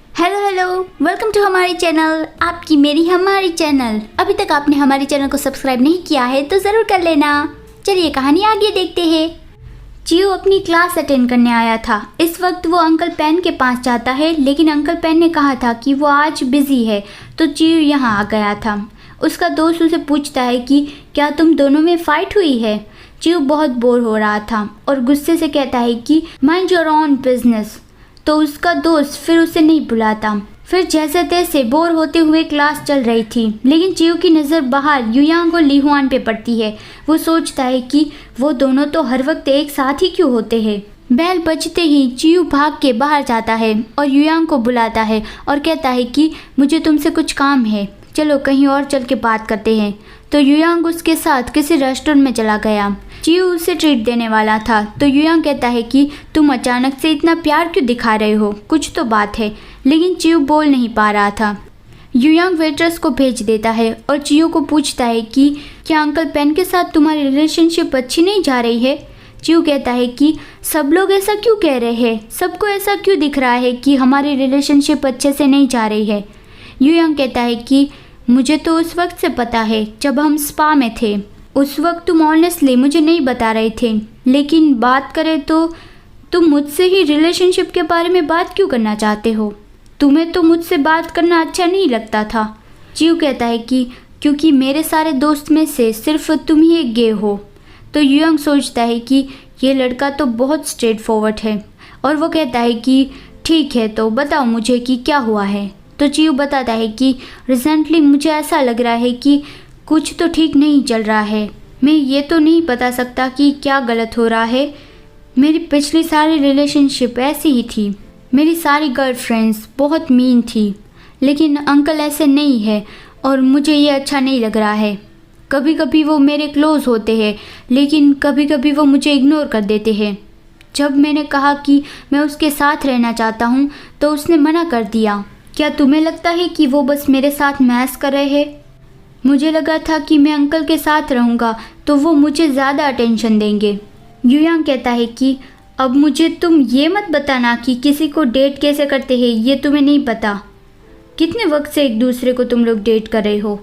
Hello hello, welcome to हमारे channel, आपकी मेरी हमारी चैनल। अभी तक आपने हमारे चैनल को सब्सक्राइब नहीं किया है तो ज़रूर कर लेना। चलिए कहानी आगे देखते हैं। चियो अपनी क्लास अटेंड करने आया था। इस वक्त वो अंकल पेन के पास जाता है, लेकिन अंकल पेन ने कहा था कि वो आज बिजी है, तो चियो यहाँ आ गया था। उसका दोस्त उसे पूछता है कि क्या तुम दोनों में फ़ाइट हुई है। चियो बहुत बोर हो रहा था और गुस्से से कहता है कि माइंड योर ओन बिजनेस। तो उसका दोस्त फिर उसे नहीं बुलाता। फिर जैसे तैसे बोर होते हुए क्लास चल रही थी, लेकिन चियो की नज़र बाहर युयांग और लीहुआन पे पड़ती है। वो सोचता है कि वो दोनों तो हर वक्त एक साथ ही क्यों होते हैं। बेल बजते ही चियो भाग के बाहर जाता है और युयांग को बुलाता है और कहता है कि मुझे तुमसे कुछ काम है, चलो कहीं और चल के बात करते हैं। तो युयांग उसके साथ किसी रेस्टोरेंट में चला गया। चियो उसे ट्रीट देने वाला था, तो युयांग कहता है कि तुम अचानक से इतना प्यार क्यों दिखा रहे हो, कुछ तो बात है। लेकिन चियो बोल नहीं पा रहा था। युयांग वेट्रेस को भेज देता है और चियो को पूछता है कि क्या अंकल पेन के साथ तुम्हारी रिलेशनशिप अच्छी नहीं जा रही है। चियो कहता है कि सब लोग ऐसा क्यों कह रहे हैं, सबको ऐसा क्यों दिख रहा है कि हमारी रिलेशनशिप अच्छे से नहीं जा रही है। युयांग कहता है कि मुझे तो उस वक्त से पता है जब हम स्पा में थे। उस वक्त तुम ऑनेस्टली मुझे नहीं बता रहे थे, लेकिन बात करें तो तुम मुझसे ही रिलेशनशिप के बारे में बात क्यों करना चाहते हो। तुम्हें तो मुझसे बात करना अच्छा नहीं लगता था। चियो कहता है कि क्योंकि मेरे सारे दोस्त में से सिर्फ तुम ही एक गे हो। तो युयांग सोचता है कि ये लड़का तो बहुत स्ट्रेट फॉरवर्ड है और वो कहता है कि ठीक है, तो बताओ मुझे कि क्या हुआ है। तो चियो बताता है कि रिसेंटली मुझे ऐसा लग रहा है कि कुछ तो ठीक नहीं चल रहा है। मैं ये तो नहीं बता सकता कि क्या गलत हो रहा है। मेरी पिछली सारी रिलेशनशिप ऐसी ही थी। मेरी सारी गर्लफ्रेंड्स बहुत मीन थी, लेकिन अंकल ऐसे नहीं है और मुझे ये अच्छा नहीं लग रहा है। कभी कभी वो मेरे क्लोज होते हैं, लेकिन कभी कभी वो मुझे इग्नोर कर देते हैं। जब मैंने कहा कि मैं उसके साथ रहना चाहता हूँ तो उसने मना कर दिया। क्या तुम्हें लगता है कि वो बस मेरे साथ मैस कर रहे हैं? मुझे लगा था कि मैं अंकल के साथ रहूँगा तो वो मुझे ज़्यादा अटेंशन देंगे। युयांग कहता है कि अब मुझे तुम ये मत बताना कि किसी को डेट कैसे करते हैं, ये तुम्हें नहीं पता। कितने वक्त से एक दूसरे को तुम लोग डेट कर रहे हो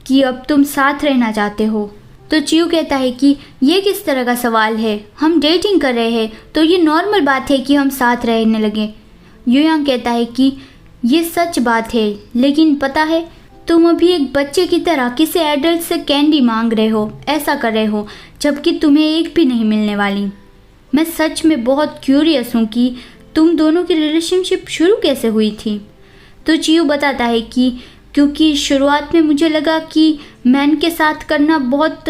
कि अब तुम साथ रहना चाहते हो। तो चियो कहता है कि ये किस तरह का सवाल है, हम डेटिंग कर रहे हैं तो ये नॉर्मल बात है कि हम साथ रहने लगे। युयांग कहता है कि ये सच बात है, लेकिन पता है तुम अभी एक बच्चे की तरह किसी एडल्ट से कैंडी मांग रहे हो, ऐसा कर रहे हो, जबकि तुम्हें एक भी नहीं मिलने वाली। मैं सच में बहुत क्यूरियस हूँ कि तुम दोनों की रिलेशनशिप शुरू कैसे हुई थी। तो चियो बताता है कि क्योंकि शुरुआत में मुझे लगा कि मैन के साथ करना बहुत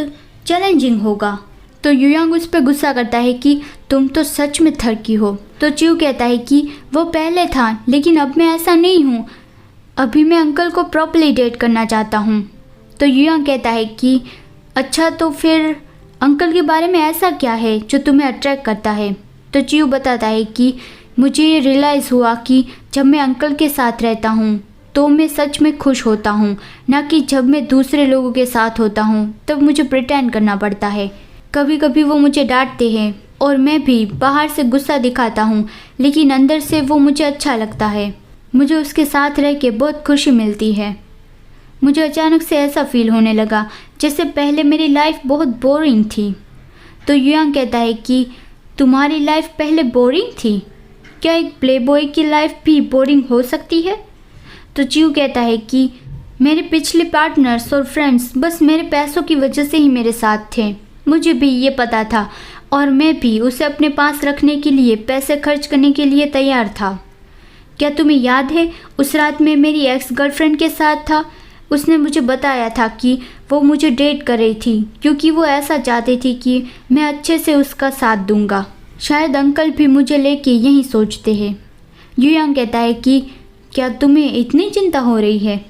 चैलेंजिंग होगा। तो युयांग उस पर गुस्सा करता है कि तुम तो सच में थरकी हो। तो चियो कहता है कि वो पहले था, लेकिन अब मैं ऐसा नहीं हूँ। अभी मैं अंकल को प्रॉपर्ली डेट करना चाहता हूँ। तो युयांग कहता है कि अच्छा, तो फिर अंकल के बारे में ऐसा क्या है जो तुम्हें अट्रैक्ट करता है। तो चियो बताता है कि मुझे ये रियलाइज़ हुआ कि जब मैं अंकल के साथ रहता हूँ तो मैं सच में खुश होता हूँ, ना कि जब मैं दूसरे लोगों के साथ होता हूँ तब मुझे प्रिटेंड करना पड़ता है। कभी कभी वो मुझे डांटते हैं और मैं भी बाहर से गुस्सा दिखाता हूँ, लेकिन अंदर से वो मुझे अच्छा लगता है। मुझे उसके साथ रह के बहुत खुशी मिलती है। मुझे अचानक से ऐसा फील होने लगा जैसे पहले मेरी लाइफ बहुत बोरिंग थी। तो युयांग कहता है कि तुम्हारी लाइफ पहले बोरिंग थी? क्या एक प्लेबॉय की लाइफ भी बोरिंग हो सकती है? तो चियो कहता है कि मेरे पिछले पार्टनर्स और फ्रेंड्स बस मेरे पैसों की वजह से ही मेरे साथ थे। मुझे भी ये पता था और मैं भी उसे अपने पास रखने के लिए पैसे खर्च करने के लिए तैयार था। क्या तुम्हें याद है उस रात में मेरी एक्स गर्लफ्रेंड के साथ था? उसने मुझे बताया था कि वो मुझे डेट कर रही थी क्योंकि वो ऐसा चाहती थी कि मैं अच्छे से उसका साथ दूंगा। शायद अंकल भी मुझे लेके यही सोचते हैं। युयांग कहता है कि क्या तुम्हें इतनी चिंता हो रही है?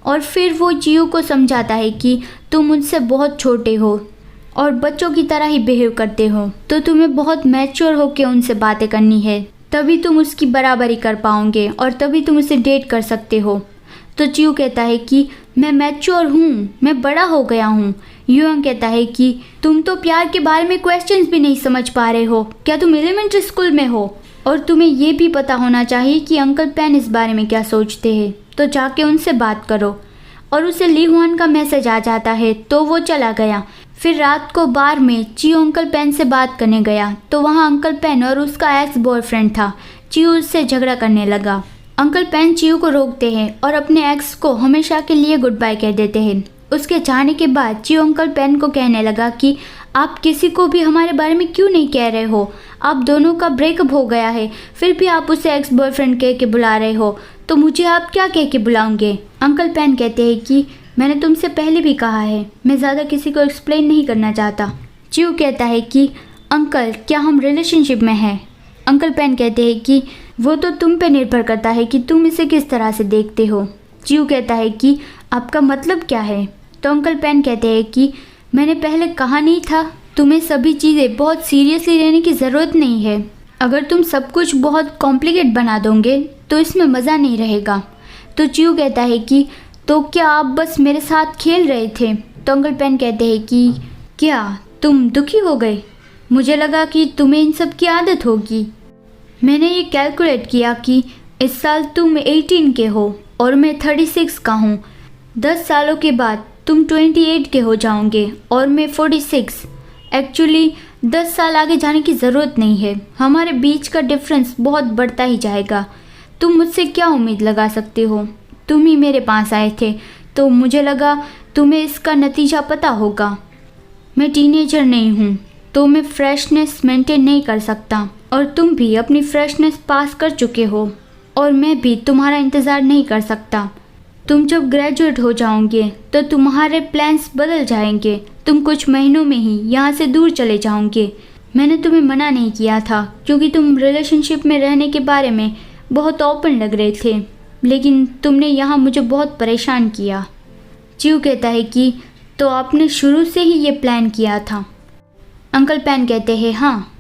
और फिर वो चियो को समझाता है कि तुम मुझसे बहुत छोटे हो और बच्चों की तरह ही बिहेव करते हो, तो तुम्हें बहुत मैच्योर होकर उनसे बातें करनी है, तभी तुम उसकी बराबरी कर पाओगे और तभी तुम उसे डेट कर सकते हो। तो चियो कहता है कि मैं मैच्योर हूँ, मैं बड़ा हो गया हूँ। युयांग कहता है कि तुम तो प्यार के बारे में क्वेश्चंस भी नहीं समझ पा रहे हो। क्या तुम एलिमेंट्री स्कूल में हो? और तुम्हें ये भी पता होना चाहिए कि अंकल पेन इस बारे में क्या सोचते हैं, तो जाके उनसे बात करो। और उसे ली हुआन का मैसेज आ जाता है तो वो चला गया। फिर रात को बार में चियो अंकल पेन से बात करने गया तो वहाँ अंकल पेन और उसका एक्स बॉयफ्रेंड था। चियो उससे झगड़ा करने लगा। अंकल पेन चियो को रोकते हैं और अपने एक्स को हमेशा के लिए गुड बाय कह देते हैं। उसके जाने के बाद चियो अंकल पेन को कहने लगा कि आप किसी को भी हमारे बारे में क्यों नहीं कह रहे हो, आप दोनों का ब्रेकअप हो गया है, फिर भी आप उसे एक्स बॉयफ्रेंड कह के बुला रहे हो, तो मुझे आप क्या कह के बुलाओगे। अंकल पेन कहते हैं कि मैंने तुमसे पहले भी कहा है, मैं ज़्यादा किसी को एक्सप्लेन नहीं करना चाहता। चियो कहता है कि अंकल क्या हम रिलेशनशिप में हैं। अंकल पेन कहते हैं कि वो तो तुम पे निर्भर करता है कि तुम इसे किस तरह से देखते हो। चियो कहता है कि आपका मतलब क्या है। तो अंकल पेन कहते हैं कि मैंने पहले कहा नहीं था, तुम्हें सभी चीज़ें बहुत सीरियसली लेने की ज़रूरत नहीं है। अगर तुम सब कुछ बहुत कॉम्प्लिकेट बना दोगे तो इसमें मज़ा नहीं रहेगा। तो चियो कहता है कि तो क्या आप बस मेरे साथ खेल रहे थे। तो अंकल पेन कहते हैं कि क्या तुम दुखी हो गए, मुझे लगा कि तुम्हें इन सब की आदत होगी। मैंने ये कैलकुलेट किया कि इस साल तुम 18 के हो और मैं 36 का हूँ। 10 सालों के बाद तुम 28 के हो जाओगे और मैं 46। एक्चुअली 10 साल आगे जाने की ज़रूरत नहीं है, हमारे बीच का डिफरेंस बहुत बढ़ता ही जाएगा। तुम मुझसे क्या उम्मीद लगा सकते हो, तुम ही मेरे पास आए थे तो मुझे लगा तुम्हें इसका नतीजा पता होगा। मैं टीनेजर नहीं हूँ तो मैं फ्रेशनेस मेंटेन नहीं कर सकता और तुम भी अपनी फ्रेशनेस पास कर चुके हो और मैं भी तुम्हारा इंतज़ार नहीं कर सकता। तुम जब ग्रेजुएट हो जाओगे तो तुम्हारे प्लान्स बदल जाएंगे, तुम कुछ महीनों में ही यहाँ से दूर चले जाओगे। मैंने तुम्हें मना नहीं किया था क्योंकि तुम रिलेशनशिप में रहने के बारे में बहुत ओपन लग रहे थे, लेकिन तुमने यहाँ मुझे बहुत परेशान किया। चियो कहता है कि तो आपने शुरू से ही ये प्लान किया था। अंकल पेन कहते हैं हाँ,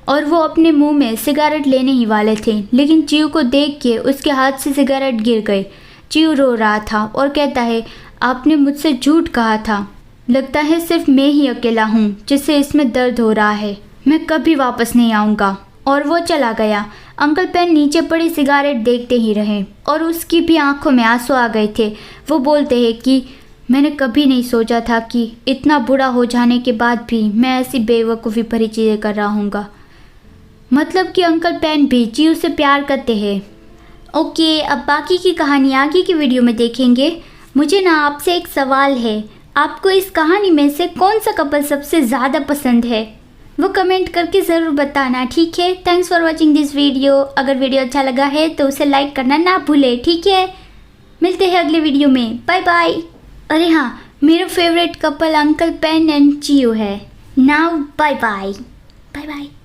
और वो अपने मुंह में सिगारेट लेने ही वाले थे, लेकिन चियो को देख के उसके हाथ से सिगारेट गिर गए। चियो रो रहा था और कहता है आपने मुझसे झूठ कहा था, लगता है सिर्फ मैं ही अकेला हूँ जिससे इसमें दर्द हो रहा है, मैं कभी वापस नहीं आऊँगा। और वो चला गया। अंकल पेन नीचे पड़ी सिगारेट देखते ही रहे और उसकी भी आंखों में आंसू आ गए थे। वो बोलते हैं कि मैंने कभी नहीं सोचा था कि इतना बुरा हो जाने के बाद भी मैं ऐसी बेवकूफ़ी भरी चीज़ें कर रहा हूँगा। मतलब कि अंकल पेन भी चियो से प्यार करते हैं। ओके, अब बाकी की कहानी आगे की वीडियो में देखेंगे। मुझे ना आपसे एक सवाल है, आपको इस कहानी में से कौन सा कपल सबसे ज़्यादा पसंद है, वो कमेंट करके ज़रूर बताना, ठीक है। Thanks for watching this video. अगर वीडियो अच्छा लगा है तो उसे लाइक करना ना भूले, ठीक है। मिलते हैं अगले वीडियो में, बाय बाय। अरे हाँ, मेरा favourite couple Uncle Pen and Chiyo है। Now bye bye, bye bye.